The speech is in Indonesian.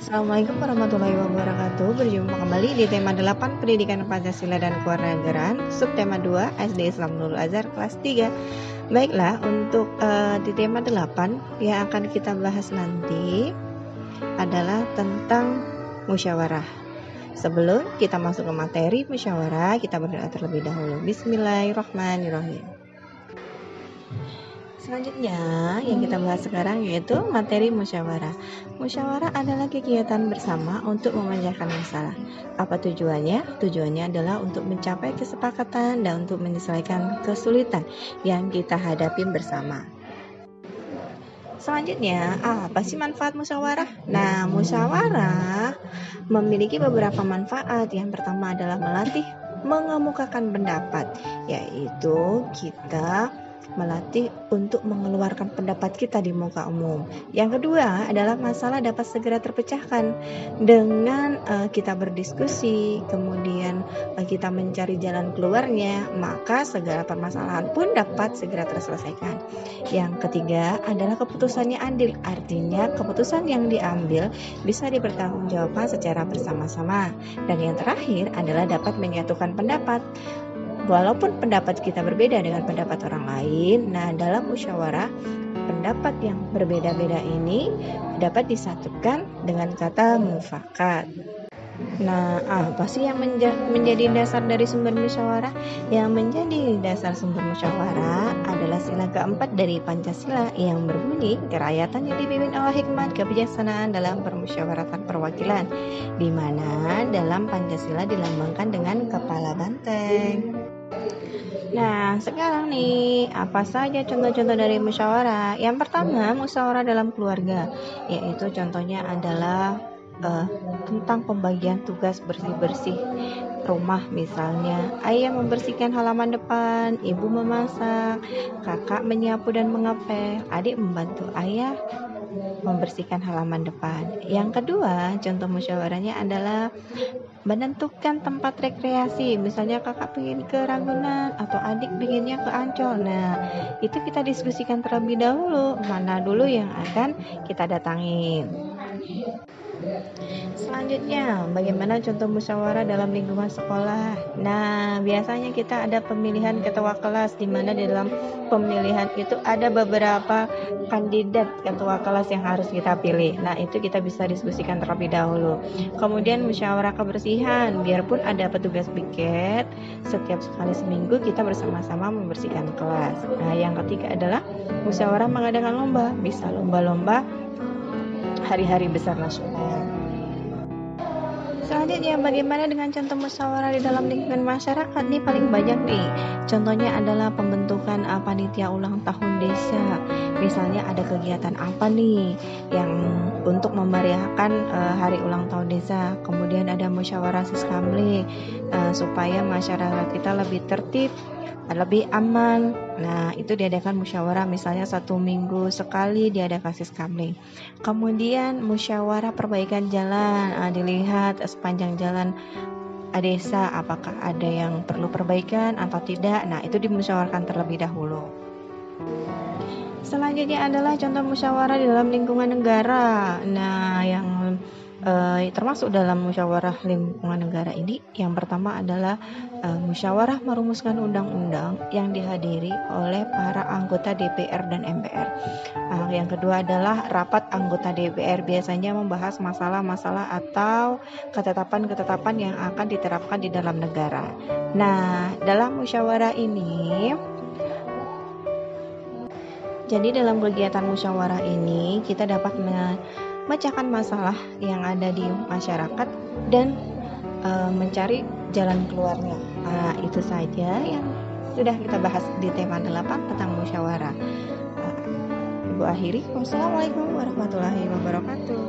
Assalamualaikum warahmatullahi wabarakatuh. Berjumpa kembali di tema 8 Pendidikan Pancasila dan Kewarganegaraan, subtema 2 SD Islam Nurul Azhar kelas 3. Baiklah, untuk di tema 8 yang akan kita bahas nanti adalah tentang musyawarah. Sebelum kita masuk ke materi musyawarah, kita berdoa terlebih dahulu. Bismillahirrahmanirrahim. Selanjutnya yang kita bahas sekarang yaitu materi musyawarah. Musyawarah adalah kegiatan bersama untuk memecahkan masalah. Apa tujuannya? Tujuannya adalah untuk mencapai kesepakatan dan untuk menyelesaikan kesulitan yang kita hadapi bersama. Selanjutnya, apa sih manfaat musyawarah? Nah, musyawarah memiliki beberapa manfaat. Yang pertama adalah melatih mengemukakan pendapat, yaitu kita melatih untuk mengeluarkan pendapat kita di muka umum. Yang kedua adalah masalah dapat segera terpecahkan dengan kita berdiskusi, kemudian kita mencari jalan keluarnya, maka segala permasalahan pun dapat segera terselesaikan. Yang ketiga adalah keputusannya adil, artinya keputusan yang diambil bisa dipertanggungjawabkan secara bersama-sama. Dan yang terakhir adalah dapat menyatukan pendapat. Walaupun pendapat kita berbeda dengan pendapat orang lain, nah dalam musyawarah pendapat yang berbeda-beda ini dapat disatukan dengan kata mufakat. Nah, apa sih yang menjadi dasar dari sumber musyawarah? Yang menjadi dasar sumber musyawarah adalah sila keempat dari Pancasila yang berbunyi, kerakyatan yang dipimpin oleh hikmat kebijaksanaan dalam permusyawaratan perwakilan, di mana dalam Pancasila dilambangkan dengan kepala banteng. Nah, sekarang nih, apa saja contoh-contoh dari musyawarah? Yang pertama, musyawarah dalam keluarga, yaitu contohnya adalah tentang pembagian tugas bersih-bersih rumah. Misalnya, ayah membersihkan halaman depan, ibu memasak, kakak menyapu dan mengepel, adik membantu ayah membersihkan halaman depan. Yang kedua, contoh musyawarahnya adalah menentukan tempat rekreasi. Misalnya kakak pengen ke Ragunan atau adik pengennya ke Ancol. Nah, itu kita diskusikan terlebih dahulu, mana dulu yang akan kita datangin. Selanjutnya, bagaimana contoh musyawarah dalam lingkungan sekolah? Nah, biasanya kita ada pemilihan ketua kelas, di mana di dalam pemilihan itu ada beberapa kandidat ketua kelas yang harus kita pilih. Nah, itu kita bisa diskusikan terlebih dahulu. Kemudian musyawarah kebersihan, biarpun ada petugas piket, setiap sekali seminggu kita bersama-sama membersihkan kelas. Nah, yang ketiga adalah musyawarah mengadakan lomba, bisa lomba-lomba hari-hari besar nasional. Selanjutnya, bagaimana dengan contoh musyawarah di dalam lingkungan masyarakat? Nih paling banyak nih. Contohnya adalah pembentukan panitia ulang tahun desa. Misalnya ada kegiatan apa nih yang untuk memeriahkan hari ulang tahun desa. Kemudian ada musyawarah siskamling supaya masyarakat kita lebih tertib, lebih aman. Nah, itu diadakan musyawarah, misalnya 1 minggu sekali diadakan siskamling. Kemudian musyawarah perbaikan jalan, dilihat sepanjang jalan desa apakah ada yang perlu perbaikan atau tidak. Nah, itu dimusyawarahkan terlebih dahulu. Selanjutnya adalah contoh musyawarah di dalam lingkungan negara. Nah, yang termasuk dalam musyawarah lingkungan negara ini, yang pertama adalah musyawarah merumuskan undang-undang yang dihadiri oleh para anggota DPR dan MPR. Yang kedua adalah rapat anggota DPR, biasanya membahas masalah-masalah atau ketetapan-ketetapan yang akan diterapkan di dalam negara. Nah, dalam musyawarah ini, jadi dalam kegiatan musyawarah ini kita dapat memecahkan masalah yang ada di masyarakat dan mencari jalan keluarnya. Nah, itu saja yang sudah kita bahas di tema 8 tentang musyawarah. Ibu akhiri, wassalamualaikum warahmatullahi wabarakatuh.